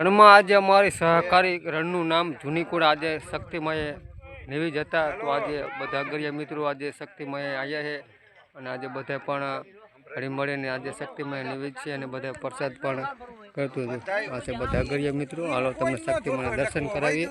રણમાં આજે અમારી સહકારી રણનું નામ જૂનીકુળ આજે શક્તિમય નેવી જતા તો આજે બધા ગરિયા મિત્રો આજે શક્તિમય આવ્યા છે અને આજે બધા પણ હળી મળીને આજે શક્તિમય નેવી છે અને બધા પ્રસાદ પણ કરતું હતું. આ છે બધા ગરિયા મિત્રો. હાલો તમને શક્તિમય દર્શન કરાવીએ.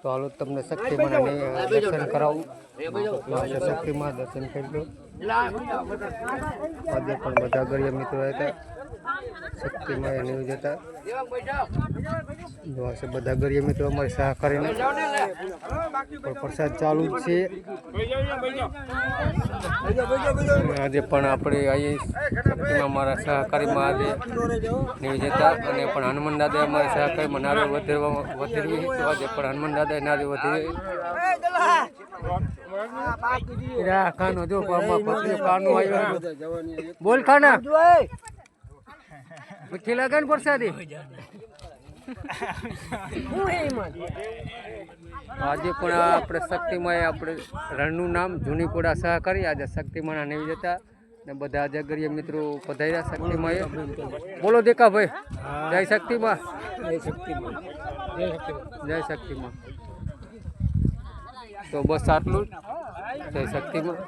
તો હાલો તમને શક્તિમાં દર્શન કરાવું. શક્તિમાં દર્શન કરી દો. આજે પણ બધા ગરિયા મિત્રો હતા શક્તિમાં નહીં જતા. બધા ગરિયા મિત્રો અમારી સહકારીને પ્રસાદ ચાલુ જ છે. આજે પણ આપણે અહીં શક્તિમાં અમારા સહકારીમાં આજે નહીં જતા અને પણ હનુમાન દાદા અમારા સહકારીમાં નારી વધેરવી તો આજે પણ હનુમાન દાદા નારી વધેરવી. કાનો જો કાનો આવ્યો. બોલ ખાના મીઠી લાગે ને પ્રસાદી. આજે પણ આપણે શક્તિમાં આપણે રણનું નામ જૂનીકુડા સહકારી આજે શક્તિમાં નહીં જતા ને બધા આજે ગરિયા મિત્રો પધાર્યા શક્તિમાં. બોલો દેખા ભાઈ જય શક્તિમાં. જય શક્તિમાં. તો બસ આટલું જ. જય શક્તિમાં.